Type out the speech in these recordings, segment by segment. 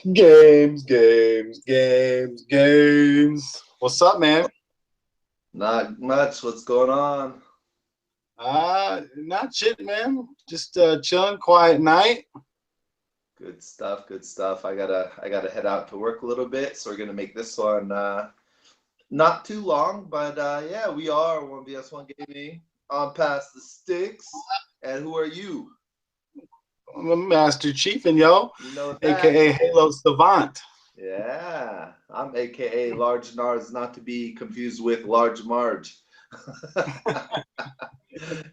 Games, games, games, games. What's up, man? Not much. What's going on? Not shit, man. Just chilling, quiet night. Good stuff. Good stuff. I gotta head out to work a little bit, so we're gonna make this one not too long. But yeah, we are 1vs1 gaming on past the sticks. And who are you? I'm a Master Chief, and yo, You know that. aka Halo Savant. Yeah, I'm AKA Large Nars, not to be confused with Large Marge,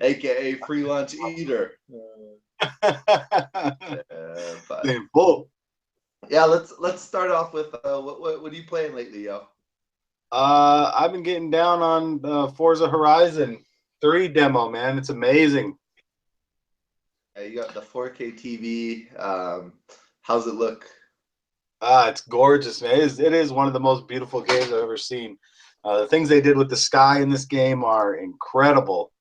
AKA Free Lunch Eater. But Then bull. yeah, let's start off with what are you playing lately, yo? I've been getting down on Forza Horizon 3 demo, man. It's amazing. Yeah, you got the 4K TV. How's it look? It's gorgeous, man. It is one of the most beautiful games I've ever seen. The things they did with the sky in this game are incredible.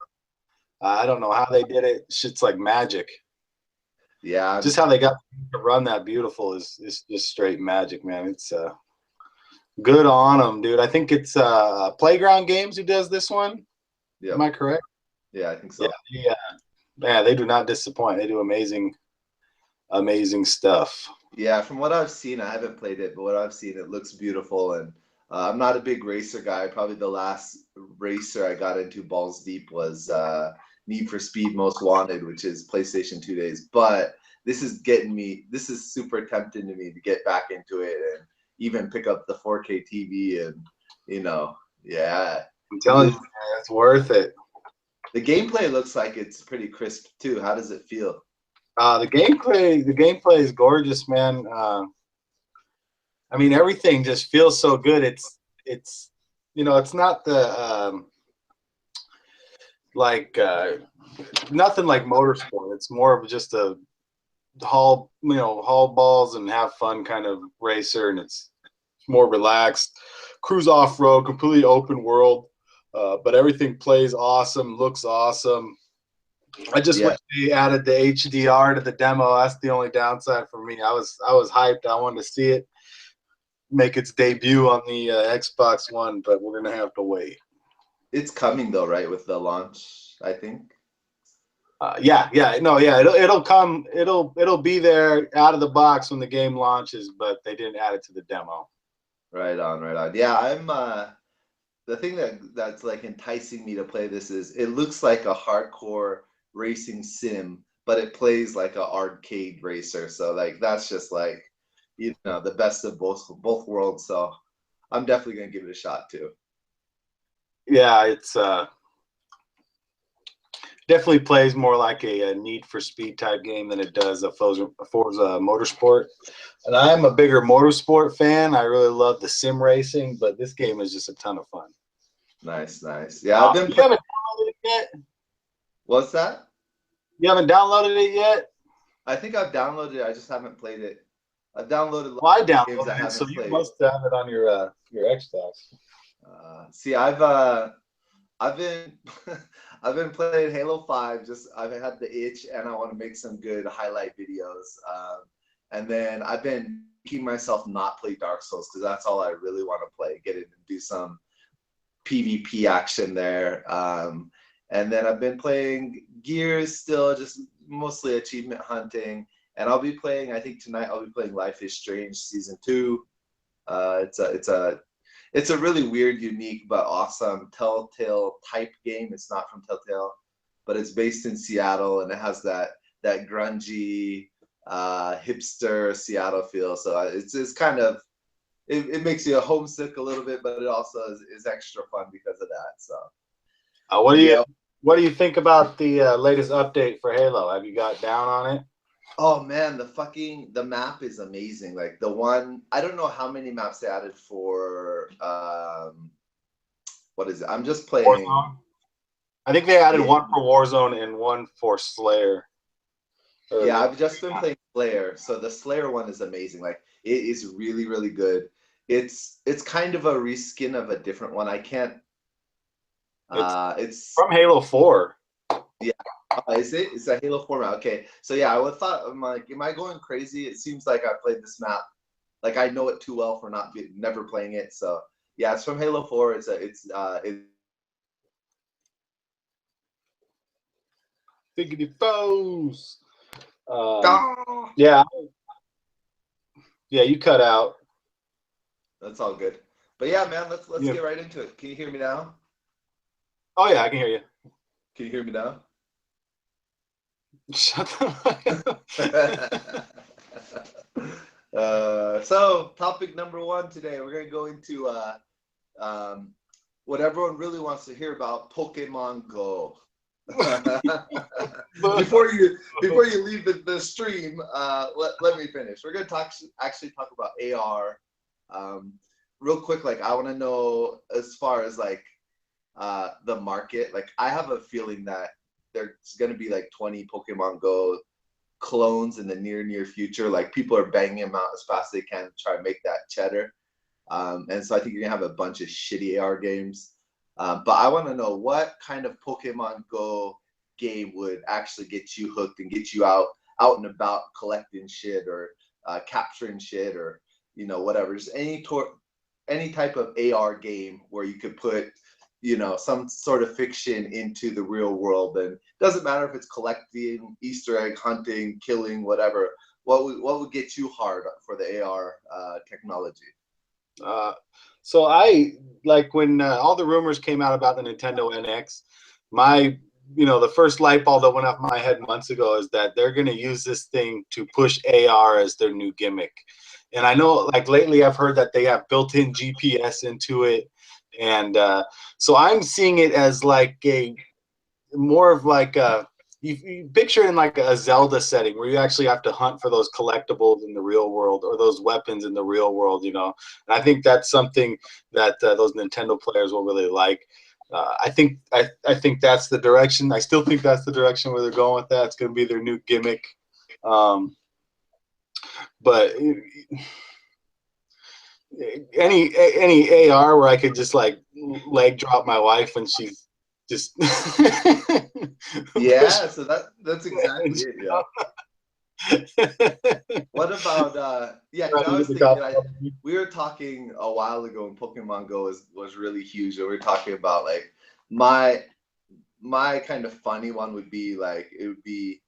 I don't know how they did it. Shit's like magic. Yeah, Just how they got to run that beautiful is just straight magic, man. It's good on them, dude. I think it's Playground Games who does this one. Am yep, I correct? yeah, I think Yeah, so. yeah. Man, they do not disappoint. They do amazing, amazing stuff. Yeah, from what I've seen, I haven't played it, but what I've seen, it looks beautiful. And I'm not a big racer guy. Probably the last racer I got into balls deep was Need for Speed Most Wanted, which is PlayStation 2 days. But this is getting me. This is super tempting to me to get back into it and even pick up the 4K TV and you know, yeah, I'm telling you, move. man, it's worth it. The gameplay looks like it's pretty crisp too. How does it feel? The gameplay is gorgeous, man. I mean, everything just feels so good. It's it's not the like nothing like motorsport. It's more of just a haul balls and have fun kind of racer, and it's more relaxed, cruise off road, completely open world. But everything plays awesome, looks awesome. I just wish Yeah. they added the HDR to the demo. That's the only downside for me. I was hyped. I wanted to see it make its debut on the Xbox One, but we're gonna have to wait. It's coming though, right, with the launch, I think. Yeah, yeah, no, yeah, it'll come. It'll be there out of the box when the game launches, but they didn't add it to the demo. Right on, right on. Yeah, I'm the thing that's like enticing me to play this is it looks like a hardcore racing sim, but it plays like a arcade racer. So like that's just like, the best of both worlds. So I'm definitely gonna give it a shot too. Yeah, it's definitely plays more like a Need for Speed type game than it does a Forza Motorsport. And I am a bigger motorsport fan. I really love the sim racing, but this game is just a ton of fun. Nice, nice. Yeah, I've been You playing. haven't downloaded it yet? What's that? You haven't downloaded it yet? I think I've downloaded it. I just haven't played it. I've downloaded lots Well, I of games I downloaded it, so haven't you played. must have it on your Xbox. See, I've been I've been playing Halo 5. Just I've had the itch, and I want to make some good highlight videos. And then I've been making myself not play Dark Souls because that's all I really want to play. Get in and do some PvP action there. And then I've been playing Gears still, just mostly achievement hunting. And I'll be playing. I think tonight I'll be playing Life is Strange Season 2. It's a really weird, unique, but awesome Telltale type game. It's not from Telltale, but it's based in Seattle, and it has that grungy, hipster Seattle feel. So it's kind of it makes you homesick a little bit, but it also is extra fun because of that. So, Uh, what but do you yeah. what do you think about the latest update for Halo? Have you got down on it? Oh man, the map is amazing. Like the one, I don't know how many maps they added for what is it? I'm just playing. Warzone. I think they added Yeah, one for Warzone and one for Slayer. yeah, Or I've just been playing Slayer. So the Slayer one is amazing. Like it is really, really good. It's kind of a reskin of a different one. I can't it's it's from Halo 4. yeah. Is it? It's a Halo format. Okay. So yeah, I would thought I'm like, am I going crazy? It seems like I played this map like I know it too well for never playing it. So yeah, it's from Halo 4. It's Diggity foes. ah! Yeah, yeah, you cut out. That's all good. But yeah, man, let's Yeah. get right into it. Can you hear me now? Oh yeah, I can hear you. Can you hear me now? Shut the So topic number one today, we're gonna go into um, what everyone really wants to hear about, Pokemon Go. before you leave the stream, let me finish. We're gonna actually talk about AR. Real quick, like I want to know as far as like the market. Like I have a feeling that there's gonna be like 20 Pokemon Go clones in the near future. Like people are banging them out as fast as they can to try and make that cheddar. And so I think you're gonna have a bunch of shitty AR games. But I want to know what kind of Pokemon Go game would actually get you hooked and get you out and about collecting shit or capturing shit or whatever. Just any type of AR game where you could put some sort of fiction into the real world, and it doesn't matter if it's collecting, Easter egg hunting, killing, whatever. What would get you hard for the AR technology? So I like when all the rumors came out about the Nintendo NX. My, the first light bulb that went off my head months ago is that they're going to use this thing to push AR as their new gimmick. And I know, like lately, I've heard that they have built-in GPS into it, and so I'm seeing it as like more of like a you picture it in like a Zelda setting where you actually have to hunt for those collectibles in the real world or those weapons in the real world, And I think that's something that those Nintendo players will really like. I think that's the direction. I still think that's the direction where they're going with that. It's going to be their new gimmick. But any AR where I could just like leg drop my wife when she's just Yeah, so that's exactly it. Yeah. What about yeah? Because I was thinking, we were talking a while ago when Pokemon Go was really huge, and we were talking about like my kind of funny one would be like it would be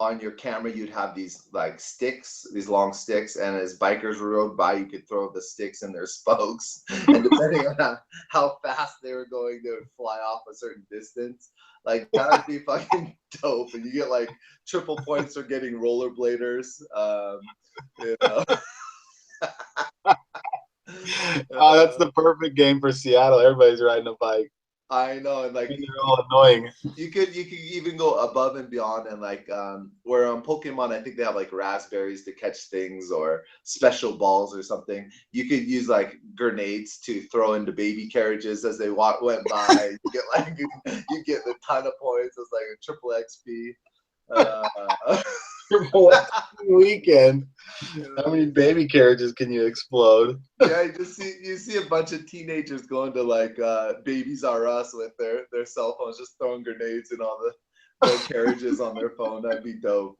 on your camera you'd have these like sticks, these long sticks, and as bikers rode by, you could throw the sticks in their spokes, and depending on how fast they were going, they would fly off a certain distance. Like that would be fucking dope, and you get like triple points for getting rollerbladers. You know. That's the perfect game for Seattle. Everybody's riding a bike. I know, and like they're all annoying. You could even go above and beyond, and like where on Pokemon, I think they have like raspberries to catch things or special balls or something. You could use like grenades to throw into baby carriages as they went by. You get like you get a ton of points. It's like a triple XP. Weekend. How many baby carriages can you explode? Yeah, you see a bunch of teenagers going to like Babies R Us with their cell phones, just throwing grenades in all the carriages on their phone. That'd be dope.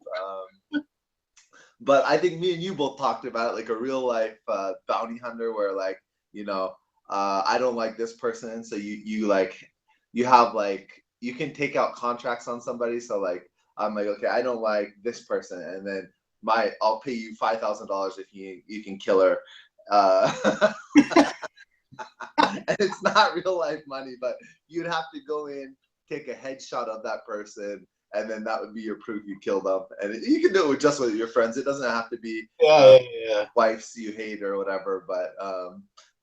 But I think me and you both talked about it, like a real life bounty hunter, where like I don't like this person, so you have like you can take out contracts on somebody. So like I'm like, okay, I don't like this person, and then I'll pay you $5,000 if you can kill her. And it's not real life money, but you'd have to go in, take a headshot of that person, and then that would be your proof you killed them. And you can do it with just with your friends. It doesn't have to be wives you hate or whatever. But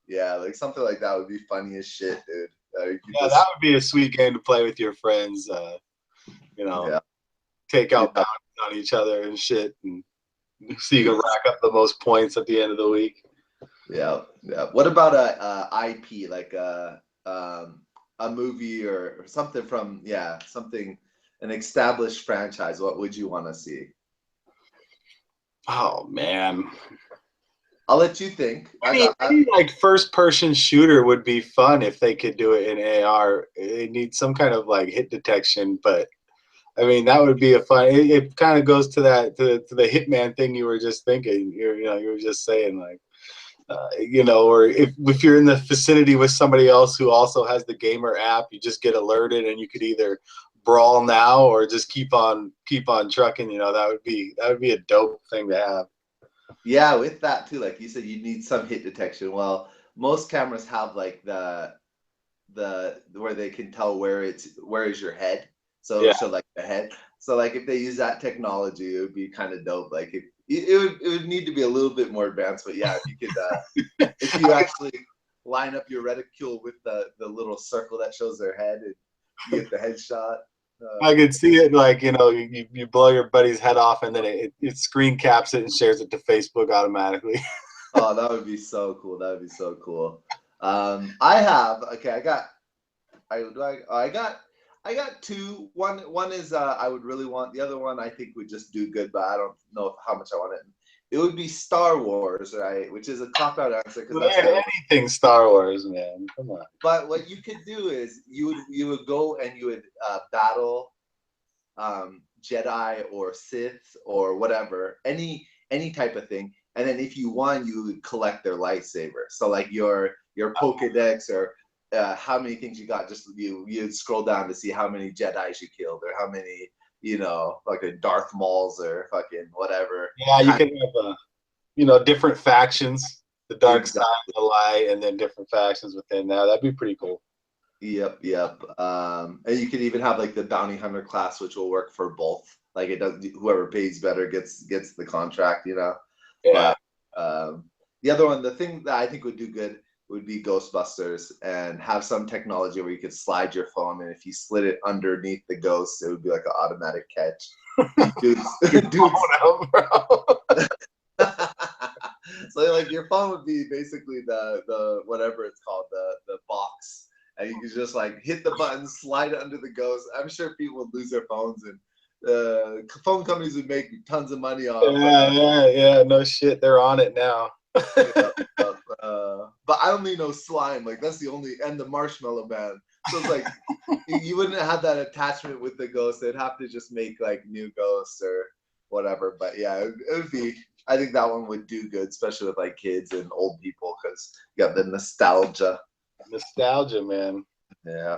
yeah, like something like that would be funny as shit, dude. That would be a sweet game to play with your friends. Take out bounties on each other and shit, and so you can rack up the most points at the end of the week. Yeah. What about a IP, like a movie or something from an established franchise? What would you want to see? Oh man, I'll let you think. Any like first-person shooter would be fun if they could do it in AR. It needs some kind of like hit detection, but I mean, that would be a fun. It kind of goes to that to the hitman thing you were just thinking. You were just saying like, or if you're in the vicinity with somebody else who also has the gamer app, you just get alerted, and you could either brawl now or just keep on trucking. That would be a dope thing to have. Yeah, with that too, like you said, you need some hit detection. Well, most cameras have like the where they can tell where is your head, so it'll Yeah. show like the head. So like if they use that technology, it would be kind of dope. Like it would need to be a little bit more advanced, but yeah, if you could if you actually line up your reticule with the little circle that shows their head and you get the headshot. I could see it like, you blow your buddy's head off and then it screen caps it and shares it to Facebook automatically. Oh, that would be so cool. That would be so cool. I have okay. I got two. One is I would really want. The other one I think would just do good, but I don't know how much I want it. It would be Star Wars, right? Which is a cop-out answer because that's anything Star Wars, man. Come on. But what you could do is you would go and you would battle Jedi or Sith or whatever, any type of thing. And then if you won, you would collect their lightsaber. So like your Pokedex or how many things you got, just you'd scroll down to see how many Jedis you killed or how many, fucking Darth Mauls or fucking whatever. Yeah, you can have different factions, the dark Exactly. side, the light, and then different factions within that. That'd be pretty cool. Yep. And you could even have like the bounty hunter class, which will work for both. Like it does, whoever pays better gets the contract, Yeah. But the other one, the thing that I think would do good would be Ghostbusters and have some technology where you could slide your phone, and if you slid it underneath the ghost, it would be like an automatic catch. Dudes. Out, bro. So like your phone would be basically the whatever it's called, the box. And you could just like hit the button, slide it under the ghost. I'm sure people would lose their phones, and phone companies would make tons of money off. Yeah. No shit, they're on it now. But I only know slime. Like that's the only, and the Marshmallow Man. So it's like you wouldn't have that attachment with the ghost. They'd have to just make like new ghosts or whatever. But yeah, it would be. I think that one would do good, especially with like kids and old people, because you got the nostalgia. Nostalgia, man. Yeah.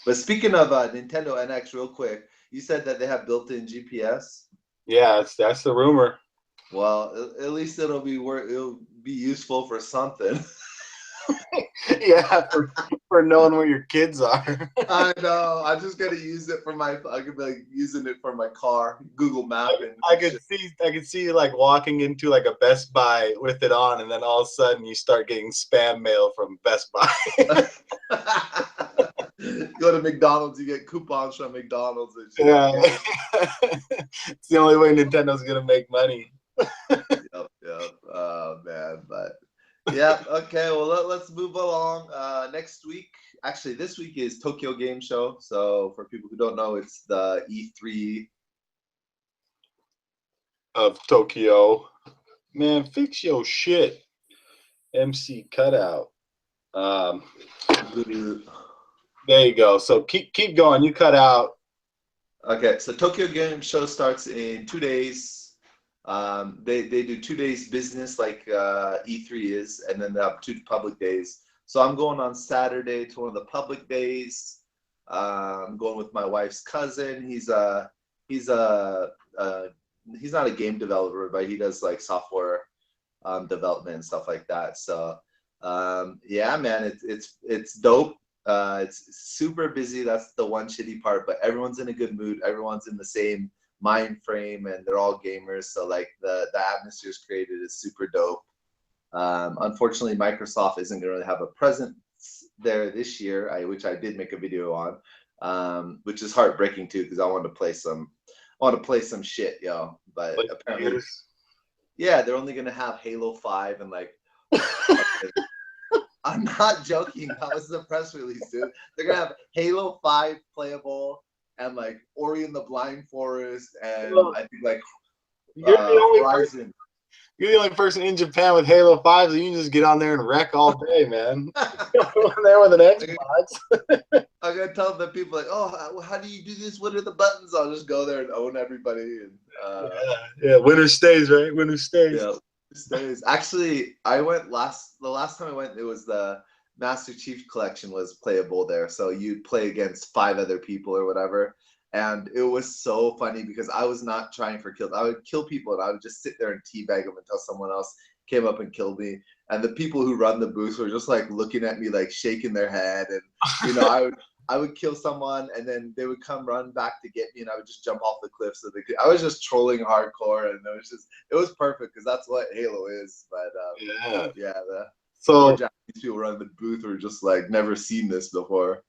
But speaking of Nintendo NX, real quick, you said that they have built-in GPS. Yeah, that's the rumor. Well, at least it'll be useful for something. Yeah, for knowing where your kids are. I know. I just gotta use it I could be like using it for my car, Google Map, and I could see you like walking into like a Best Buy with it on, and then all of a sudden you start getting spam mail from Best Buy. Go to McDonald's, you get coupons from McDonald's. And shit. Yeah, it's the only way Nintendo's gonna make money. Yep. Oh man, but yeah. Okay, well let's move along. Next week, actually, this week is Tokyo Game Show. So for people who don't know, it's the E3 of Tokyo. Man, fix your shit. MC cutout. There you go. So keep going. You cut out. Okay, so Tokyo Game Show starts in 2 days. They do 2 days business like E3 is, and then they have 2 public days. So I'm going on Saturday to one of the public days. I'm going with my wife's cousin. He's not a game developer, but he does like software development and stuff like that. So yeah, man, it's dope. It's super busy. That's the one shitty part, but everyone's in a good mood. Everyone's in the same mind frame, and they're all gamers. So like the atmosphere's created is super dope. Unfortunately, Microsoft isn't going to really have a presence there this year, which I did make a video on, which is heartbreaking too, because I want to play some shit, yo. But apparently, yeah, they're only going to have Halo 5 and like. I'm not joking. That was the press release, dude. They're gonna have Halo 5 playable and like Ori and the Blind Forest and I think like Horizon. You're the only person in Japan with Halo 5, so you can just get on there and wreck all day, man. There with an Xbox. I'm gonna tell the people like, oh, how do you do this? What are the buttons? I'll just go there and own everybody. And Yeah. Winner stays, right? Winner stays. yeah, stays. Actually, the last time I went, it was the Master Chief Collection was playable there. So you'd play against 5 other people or whatever. And it was so funny because I was not trying for kills. I would kill people and I would just sit there and teabag them until someone else came up and killed me. And the people who run the booth were just like looking at me, like shaking their head. And I would kill someone and then they would come run back to get me and I would just jump off the cliff. So I was just trolling hardcore and it was perfect because that's what Halo is. But yeah, the poor So Japanese people running the booth were just like never seen this before.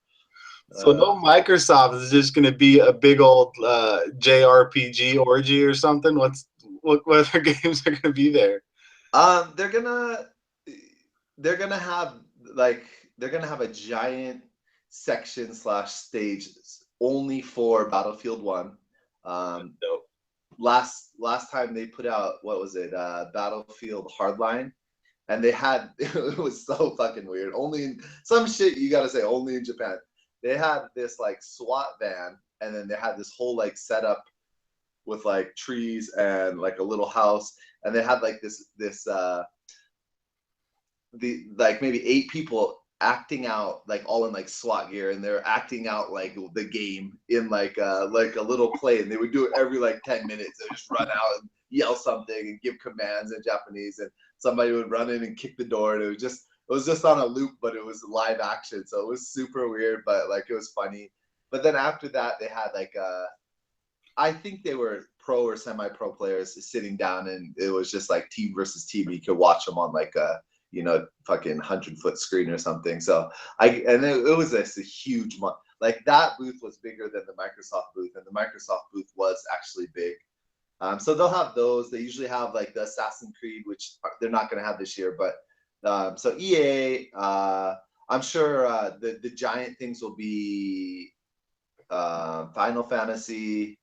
so no Microsoft is just gonna be a big old JRPG orgy or something. What other games are gonna be there? Um, they're gonna they're gonna have like they're gonna have a giant section slash stage only for Battlefield One. Um, Nope. last time they put out what was it? Battlefield Hardline, and they had it was so fucking weird. Only in some shit you gotta say only in Japan. They had this like SWAT van, and then they had this whole like setup with like trees and like a little house, and they had like this the like maybe 8 people acting out like all in like SWAT gear, and they're acting out like the game in like a little play, and they would do it every like 10 minutes. They just run out and yell something and give commands in Japanese, and somebody would run in and kick the door, and it was just on a loop, but it was live action, so it was super weird, but like it was funny. But then after that, they had like I think they were pro or semi-pro players sitting down, and it was just like team versus team. You could watch them on like a fucking 100-foot screen or something. So it was a huge month. Like that booth was bigger than the Microsoft booth, and the Microsoft booth was actually big. So they'll have those. They usually have like the Assassin's Creed, which they're not going to have this year. But so EA, I'm sure the giant things will be Final Fantasy,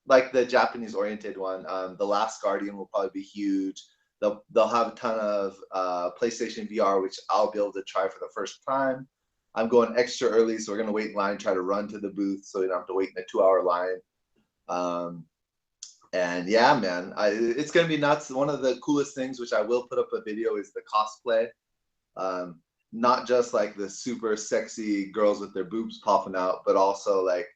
like the Japanese oriented one. The Last Guardian will probably be huge. They'll have a ton of PlayStation VR, which I'll be able to try for the first time. I'm going extra early, so we're gonna wait in line, try to run to the booth, so we don't have to wait in a 2-hour line. And yeah, man, it's gonna be nuts. One of the coolest things, which I will put up a video, is the cosplay. Not just like the super sexy girls with their boobs popping out, but also like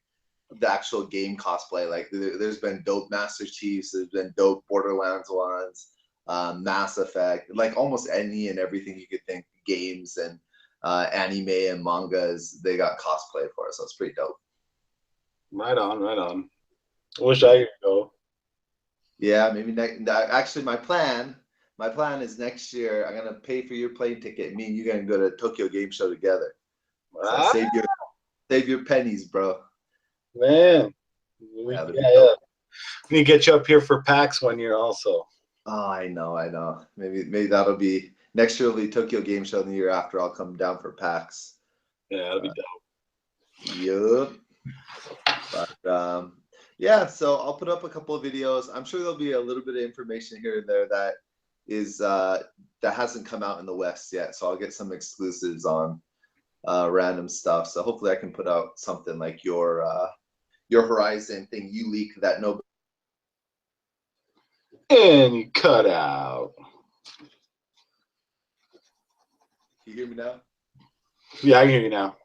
the actual game cosplay. Like there's been dope Master Chiefs, there's been dope Borderlands ones, Mass Effect, like almost any and everything you could think, games and anime and mangas, they got cosplay for us. So it's pretty dope. Right on, right on. I wish I could go. Yeah, maybe actually my plan is next year I'm gonna pay for your plane ticket. Me and you gonna go to Tokyo Game Show together. So Ah, save your pennies, bro. man. Yeah, Yeah. We need to get you up here for PAX one year also. Oh, I know. Maybe that'll be next year. Will be Tokyo Game Show, and the year after I'll come down for PAX. Yeah, that'll be dope. Yup. But yeah, so I'll put up a couple of videos. I'm sure there'll be a little bit of information here and there that is that hasn't come out in the West yet. So I'll get some exclusives on random stuff. So hopefully I can put out something like your Horizon thing you leak that nobody. And you cut out. Can you hear me now? Yeah, I can hear you now.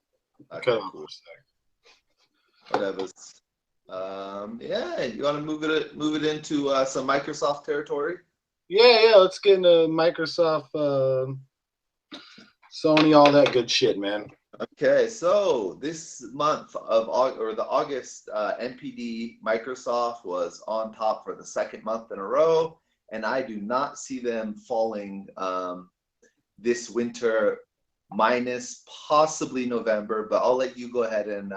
Okay, Cut cool. Whatever. Yeah, you want to move it into some Microsoft territory? Yeah. Let's get into Microsoft, Sony, all that good shit, man. Okay, so this month of the August NPD, Microsoft was on top for the second month in a row, and I do not see them falling this winter, minus possibly November. But I'll let you go ahead and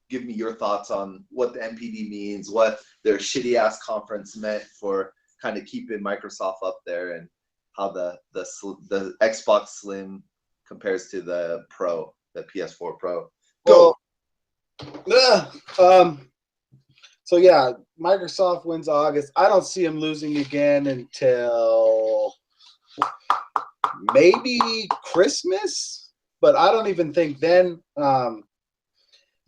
give me your thoughts on what the NPD means, what their shitty ass conference meant for kind of keeping Microsoft up there, and how the Xbox Slim compares to the Pro, the PS4 Pro. Go. So yeah, Microsoft wins August. I don't see them losing again until maybe Christmas, but I don't even think then.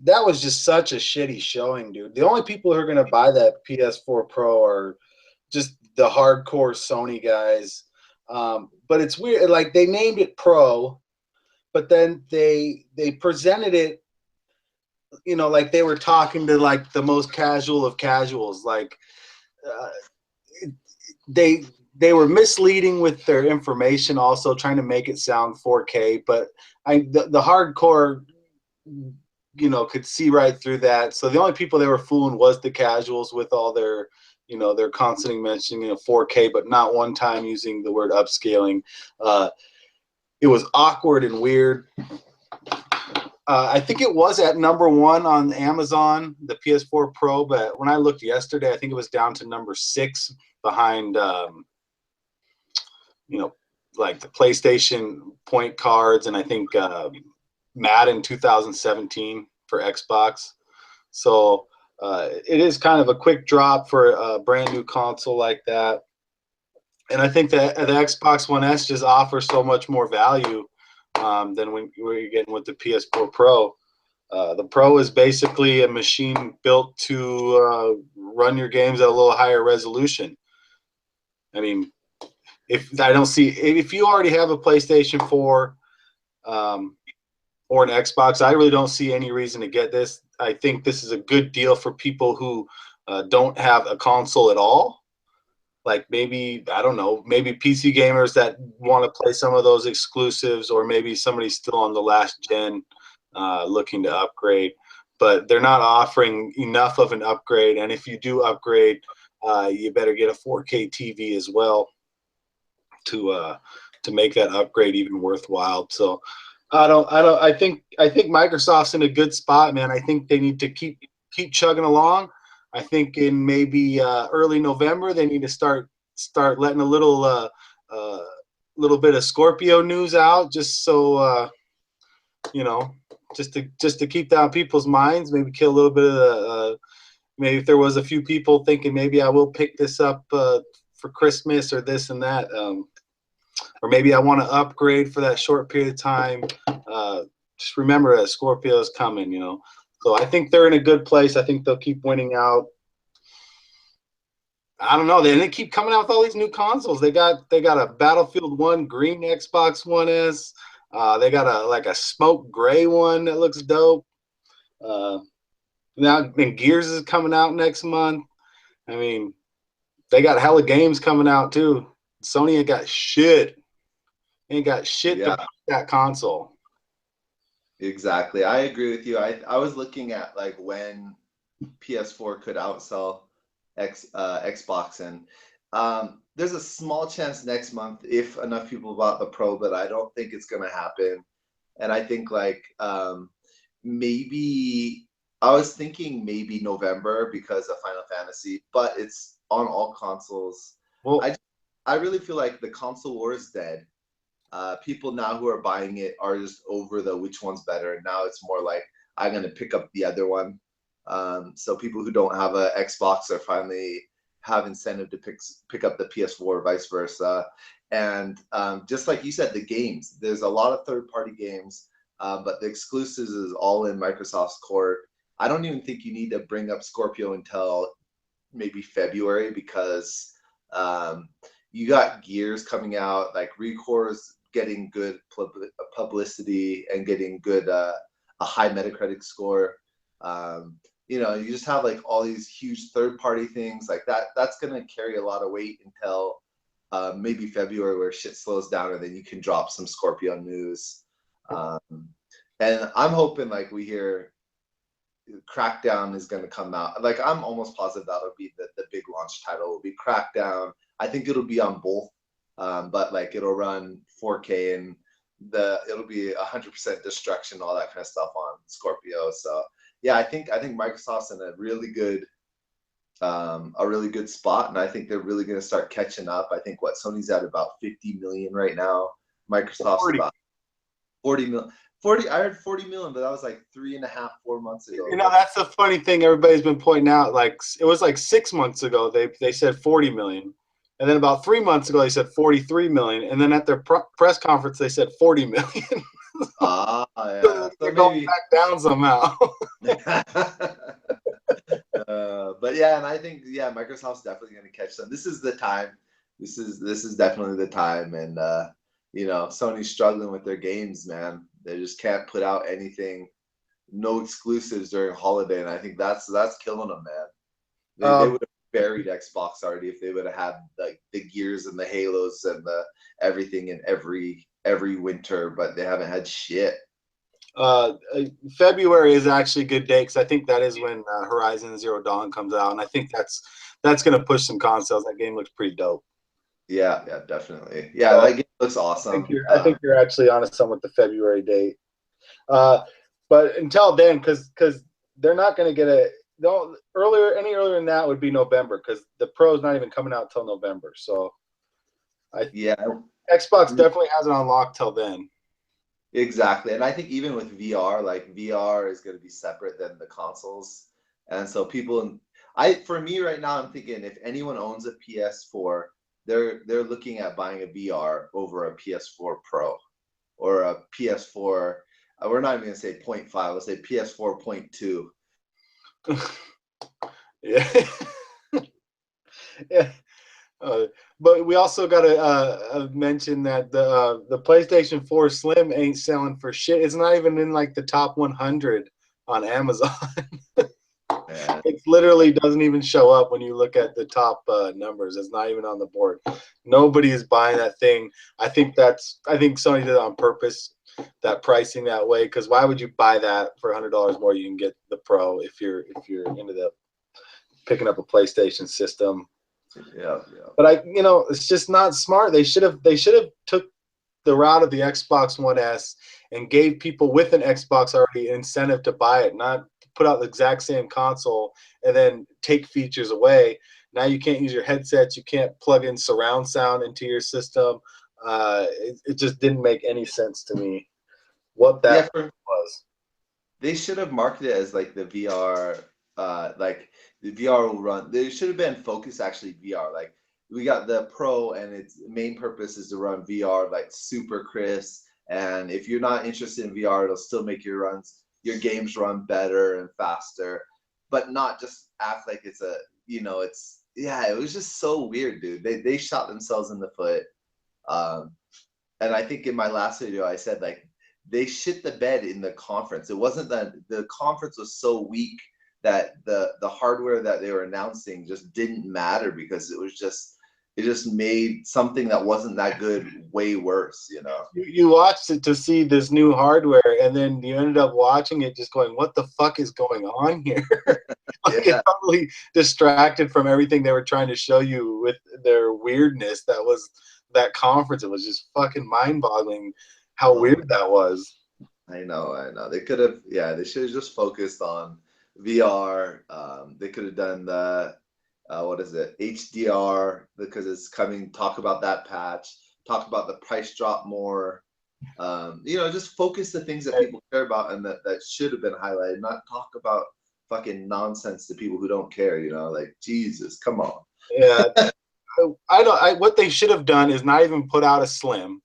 that was just such a shitty showing, dude. The only people who are gonna buy that PS4 Pro are just the hardcore Sony guys. But it's weird. Like they named it Pro, but then they presented it, you know, like they were talking to like the most casual of casuals. Like uh, they they were misleading with their information, also trying to make it sound 4K. But the hardcore, you know, could see right through that. So the only people they were fooling was the casuals with all their, you know, their constantly mentioning, you know, 4K, but not one time using the word upscaling. It was awkward and weird. I think it was at #1 on Amazon, the PS4 Pro, but when I looked yesterday, I think it was down to #6 behind, you know, like the PlayStation point cards, and I think Madden 2017 for Xbox. So it is kind of a quick drop for a brand new console like that. And I think that the Xbox One S just offers so much more value than when you're getting with the PS4 Pro. The Pro is basically a machine built to run your games at a little higher resolution. I mean, if you already have a PlayStation 4 or an Xbox, I really don't see any reason to get this. I think this is a good deal for people who don't have a console at all. Like maybe, I don't know, maybe PC gamers that want to play some of those exclusives, or maybe somebody's still on the last gen looking to upgrade. But they're not offering enough of an upgrade. And if you do upgrade, you better get a 4K TV as well to make that upgrade even worthwhile. So I think Microsoft's in a good spot, man. I think they need to keep chugging along. I think in maybe early November they need to start letting a little bit of Scorpio news out, just so you know, just to keep down people's minds. Maybe kill a little bit of the maybe if there was a few people thinking maybe I will pick this up for Christmas or this and that. Or maybe I want to upgrade for that short period of time. Just remember that Scorpio is coming, you know. So I think they're in a good place. I think they'll keep winning out. I don't know. They keep coming out with all these new consoles. They got a Battlefield 1 green Xbox One S. They got a smoke gray one that looks dope. Now and Gears is coming out next month. I mean, they got hella games coming out too. Sony ain't got shit. Ain't got shit to that console. Exactly. I agree with you. I was looking at like when PS4 could outsell Xbox, and there's a small chance next month if enough people bought the Pro, but I don't think it's gonna happen. And I think like maybe I was thinking maybe November because of Final Fantasy, but it's on all consoles. Well, I really feel like the console war is dead. People now who are buying it are just over the which one's better. Now it's more like I'm gonna pick up the other one. So people who don't have a Xbox are finally have incentive to pick up the PS4, vice versa. And just like you said, the games. There's a lot of third-party games, but the exclusives is all in Microsoft's court. I don't even think you need to bring up Scorpio until maybe February, because you got Gears coming out, like Recore's getting good publicity and getting good a high Metacritic score. You know, you just have like all these huge third-party things like that. That's gonna carry a lot of weight until maybe February, where shit slows down, and then you can drop some Scorpio news. And I'm hoping like we hear Crackdown is going to come out. Like I'm almost positive that'll be the big launch title. Will be Crackdown. I think it'll be on both, but like it'll run 4K, and it'll be 100% destruction, all that kind of stuff on Scorpio. So yeah, I think Microsoft's in a really good spot, and I think they're really going to start catching up. I think Sony's at about 50 million right now. Microsoft's 40. about 40 million. 40, I heard 40 million, but that was like 3.5, 4 months ago. You know, that's the funny thing everybody's been pointing out. Like it was like 6 months ago they said 40 million, and then about 3 months ago they said 43 million, and then at their press conference they said 40 million. Yeah. So They're going maybe. back down somehow. But yeah, and I think yeah, Microsoft's definitely going to catch them. This is the time. This is definitely the time, and you know, Sony's struggling with their games, man. They just can't put out anything, no exclusives during holiday, and I think that's killing them, man. They Um, would have buried Xbox already if they would have had like the Gears and the Halos and the everything in every winter, but they haven't had shit. uh, February is actually a good date because I think that is when Horizon Zero Dawn comes out, and I think that's going to push some consoles. That game looks pretty dope. Yeah, yeah, definitely. Yeah, So that game looks awesome. I think you're actually on to some with the February date. Uh, but until then, because they're not going to get a no earlier any earlier than that would be November because the Pro is not even coming out till November. So I Yeah, Xbox definitely has it unlocked till then. exactly. And I think even with VR, like VR is going to be separate than the consoles. And so for me right now, I'm thinking if anyone owns a PS4, they're looking at buying a VR over a PS4 Pro or a PS4. We're not even going to say 0.5, let's say PS4.2. Yeah, yeah. Uh, but we also got to mention that the PlayStation 4 Slim ain't selling for shit. It's not even in like the top 100 on Amazon. Yeah. It literally doesn't even show up when you look at the top numbers. It's not even on the board. Nobody is buying that thing. I think Sony did it on purpose, that pricing that way. Because why would you buy that for $100 more? You can get the Pro if you're into the picking up a PlayStation system. Yeah, yeah. But it's just not smart. They should have took the route of the Xbox One S and gave people with an Xbox already an incentive to buy it, not put out the exact same console and then take features away. Now you can't use your headsets. You can't plug in surround sound into your system. It just didn't make any sense to me what Yeah, that was. they should have marketed it as like the VR, like the VR will run. There should have been focus actually VR. Like we got the Pro, and its main purpose is to run VR like super crisp. And if you're not interested in VR, it'll still make your games run better and faster, but not just act like it's it's yeah. It was just so weird, dude. They shot themselves in the foot. Um, and I think in my last video I said like they shit the bed in the conference. It wasn't that the conference was so weak that the hardware that they were announcing just didn't matter because it just made something that wasn't that good way worse, you know. You watched it to see this new hardware, and then you ended up watching it just going, "What the fuck is going on here?" Like it Yeah. totally distracted from everything they were trying to show you with their weirdness. That was that conference. It was just fucking mind-boggling how Oh, weird that was. I know. They could have, yeah, they should have just focused on VR. They could have done the, what is it, HDR, because it's coming. Talk about that patch. Talk about the price drop more. Just focus the things that people care about and that should have been highlighted, not talk about fucking nonsense to people who don't care, like Jesus, come on. Yeah, I don't. What they should have done is not even put out a Slim.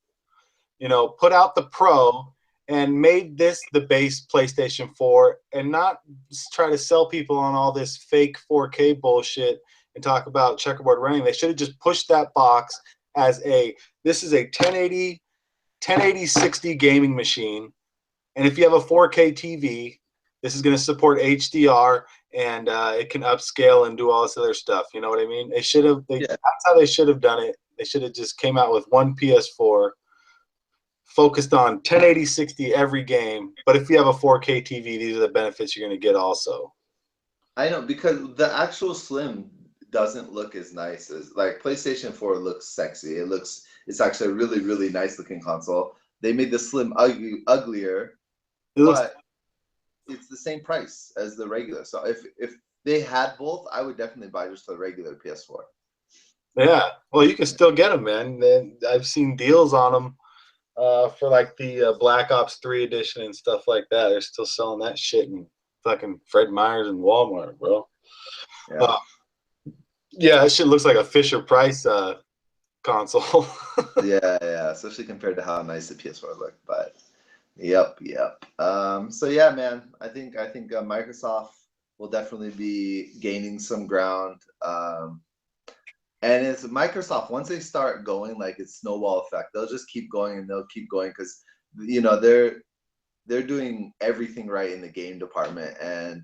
Put out the Pro and made this the base PlayStation 4 and not try to sell people on all this fake 4K bullshit and talk about checkerboard running. They should have just pushed that box as this is a 1080 60 gaming machine. And if you have a 4K TV, this is going to support HDR and it can upscale and do all this other stuff. You know what I mean? Yeah, That's how they should have done it. They should have just came out with one PS4 focused on 1080 60 every game. But if you have a 4K TV, these are the benefits you're going to get also. I know, because the actual Slim doesn't look as nice as like PlayStation 4 looks sexy. It's actually a really, really nice looking console. They made the Slim uglier, It looks, but it's the same price as the regular. So if they had both, I would definitely buy just the regular PS4. yeah. Well, you can still get them, man. I've seen deals on them for like the Black Ops 3 edition and stuff like that. They're still selling that shit in fucking Fred Meyer's and Walmart, bro. Yeah. Uh, yeah, that shit looks like a Fisher Price console. Yeah, yeah, especially compared to how nice the PS4 looked. But Yep, yep. So yeah, man, I think Microsoft will definitely be gaining some ground. And it's Microsoft, once they start going, like it's snowball effect, they'll just keep going and they'll keep going because they're doing everything right in the game department. And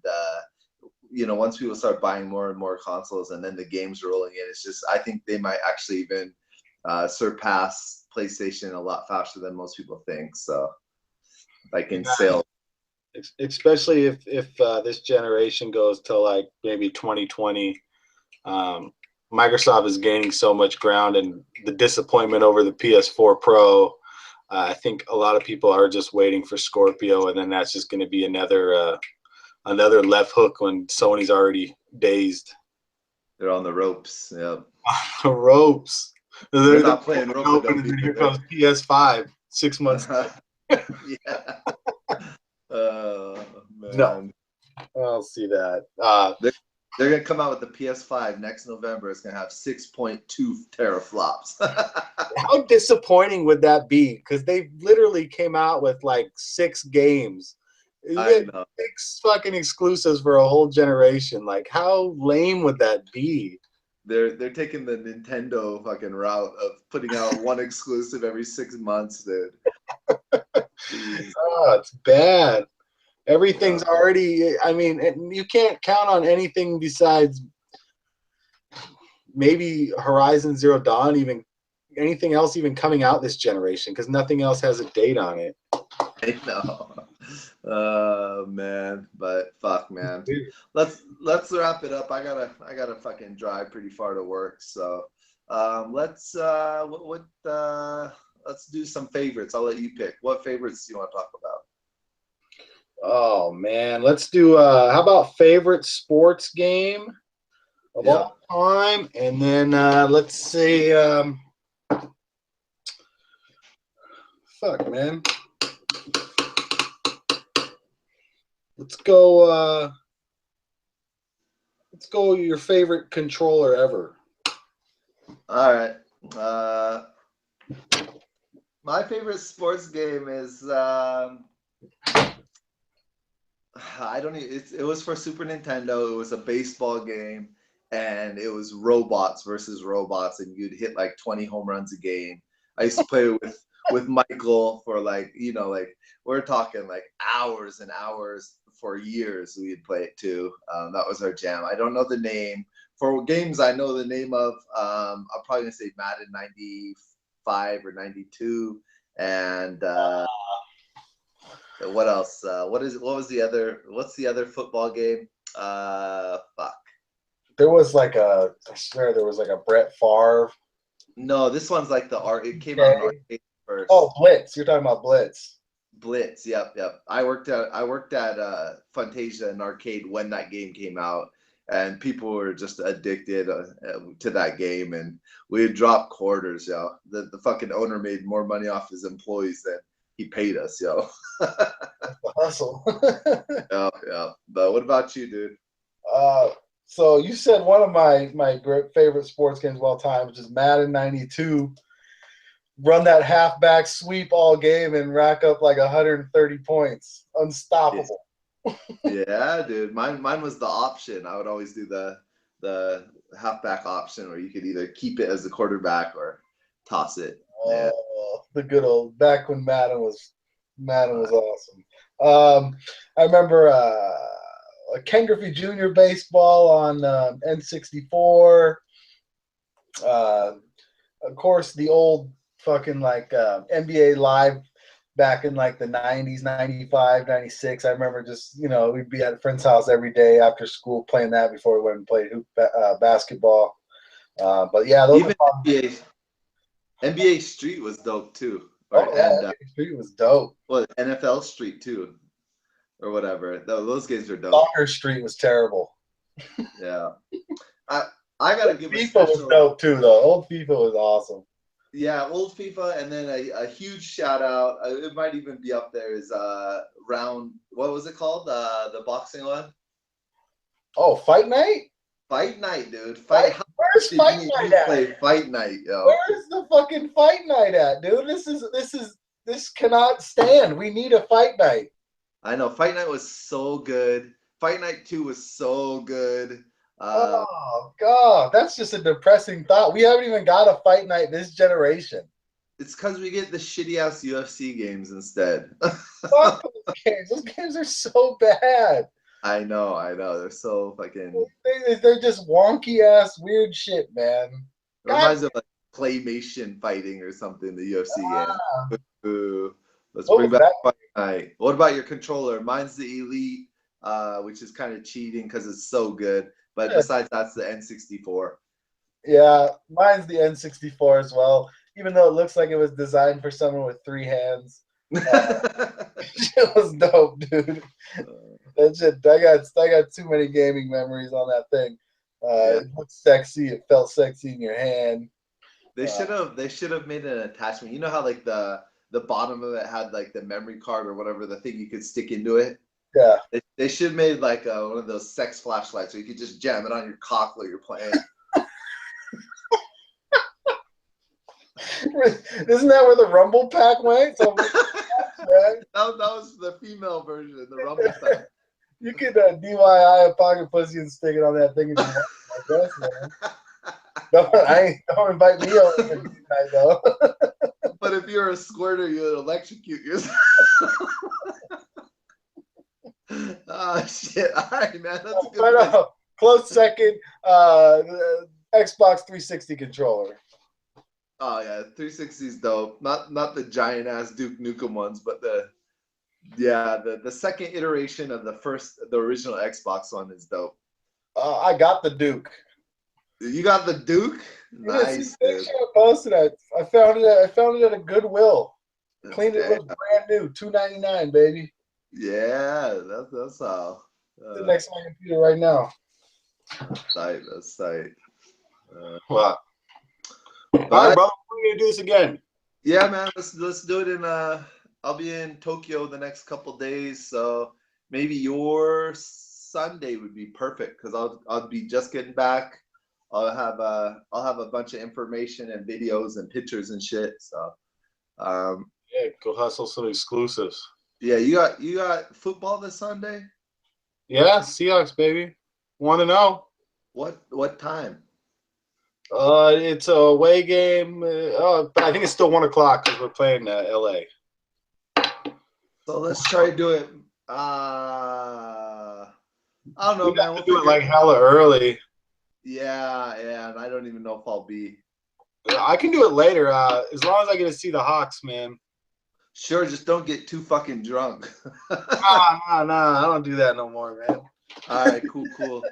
once people start buying more and more consoles and then the games rolling in, it's just I think they might actually even surpass PlayStation a lot faster than most people think. So like in Yeah, sales. especially if this generation goes to like maybe 2020. Um, Microsoft is gaining so much ground, and the disappointment over the PS4 Pro. I think a lot of people are just waiting for Scorpio, and then that's just going to be another left hook when Sony's already dazed. They're on the ropes. Yep. Ropes. They're They're not playing rope a open, and dopey. then here comes PS5 6 months. Yeah. Oh No, man. I'll see that. They're gonna come out with the PS5 next November. It's gonna have 6.2 teraflops. How disappointing would that be? Because they literally came out with like 6 games. You I get know. 6 fucking exclusives for a whole generation. Like, how lame would that be? They're taking the Nintendo fucking route of putting out one exclusive every 6 months, dude. Jeez. Oh, it's bad. Yeah. Everything's already. I mean, you can't count on anything besides maybe Horizon Zero Dawn, even anything else even coming out this generation, because nothing else has a date on it. I know. Oh man, but fuck, man. Let's wrap it up. I gotta fucking drive pretty far to work. So, let's do some favorites. I'll let you pick. What favorites do you want to talk about? Oh man, let's do. How about favorite sports game of Yep. all time, and then let's see. Fuck, man. Let's go. Let's go. Your favorite controller ever. All right. My favorite sports game is I don't even, it was for Super Nintendo. It was a baseball game, and it was robots versus robots, and you'd hit like 20 home runs a game. I used to play with Michael for like we're talking like hours and hours for years. We'd play it too. That was our jam. I don't know the name for games. I know the name of. I'm probably gonna say Madden '95 or '92, and what else? What's the other football game? Fuck. There was like I swear there was like a Brett Favre. No, this one's like the art. It came out in Okay. arcade Oh, first. Blitz. You're talking about Blitz. Blitz. Yep, yep. I worked at Fantasia and arcade when that game came out, and people were just addicted to that game, and we would drop quarters, yo. The fucking owner made more money off his employees than he paid us, yo. The hustle. Yeah, yeah. But what about you, dude? uh, so you said one of my great favorite sports games of all time, which is Madden '92. Run that halfback sweep all game and rack up like 130 points. Unstoppable. Yeah, dude. Mine was the option. I would always do the halfback option where you could either keep it as the quarterback or toss it. Yeah. The good old back when Madden was awesome. I remember Ken Griffey Jr. baseball on N64. Uh, of course, the old fucking like NBA Live back in like the 90s, 95, 96. I remember just, we'd be at a friend's house every day after school playing that before we went and played basketball. But yeah, those are Even fun. NBA Street was dope too. Oh, Or yeah, and Street was dope. well, NFL Street too, or whatever. Those games are dope. Soccer Street was terrible. Yeah. I I gotta give a FIFA was special. dope too, though. Old FIFA was awesome. Yeah, old FIFA, and then a huge shout out. It might even be up there. Is round. What was it called? The boxing one. Oh, Fight Night? Fight night, dude. Fight. How Where's did Fight me and Night you at? play fight night, yo? Where's the fucking Fight Night at, dude? This is this cannot stand. We need a fight night. I know. Fight Night was so good. Fight Night 2 was so good. Oh God, that's just a depressing thought. We haven't even got a fight night this generation. It's because we get the shitty ass UFC games instead. Fuck those games. Those games are so bad. I know. They're so fucking. They're just wonky ass weird shit, man. It reminds me of like claymation fighting or something. The UFC game. Ooh. Let's bring back Fight Night. What about your controller? Mine's the Elite, which is kind of cheating because it's so good. But besides, that's the N64. Yeah, mine's the N64 as well. Even though it looks like it was designed for someone with 3 hands, it was dope, dude. That shit, I got too many gaming memories on that thing. It looked sexy. It felt sexy in your hand. They should have made an attachment. You know how like the bottom of it had like the memory card or whatever, the thing you could stick into it. Yeah. They should have made like one of those sex flashlights where you could just jam it on your cock while you're playing. Isn't that where the Rumble Pack went? So, that was the female version, the Rumble Pack. You could DIY a pocket pussy and stick it on that thing if you want, I guess, man. Don't invite me over for tonight, though. But if you're a squirter, you'd electrocute yourself. Oh shit! All right, man. That's a good. Close second. The Xbox 360 controller. Oh yeah, 360's dope. Not the giant ass Duke Nukem ones, but the second iteration of the original Xbox one is dope. I got the Duke. You got the Duke? Nice. I posted it. I found it at a Goodwill. Cleaned it, looked brand new. $2.99, baby. Yeah, that's how. It's next to my computer right now. That's tight. Wow. All right, bro. We're gonna do this again. Yeah, man. Let's do it in. I'll be in Tokyo the next couple days, so maybe your Sunday would be perfect because I'll be just getting back. I'll have a bunch of information and videos and pictures and shit. So, yeah, go hustle some exclusives. Yeah, you got football this Sunday? Yeah, Seahawks, baby. 1-0. What time? It's a away game. But I think it's still 1 o'clock because we're playing LA. So let's try to do it. I don't know, man. We'll do it like hella early. Yeah, and I don't even know if I'll be. I can do it later, as long as I get to see the Hawks, man. Sure, just don't get too fucking drunk. Nah, I don't do that no more, man. All right, cool.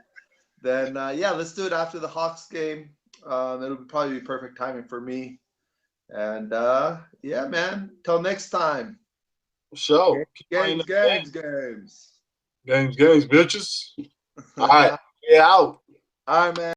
Then, let's do it after the Hawks game. It'll probably be perfect timing for me. And, yeah, man. Till next time. Show. Games, bitches. All right. Yeah, out. All right, man.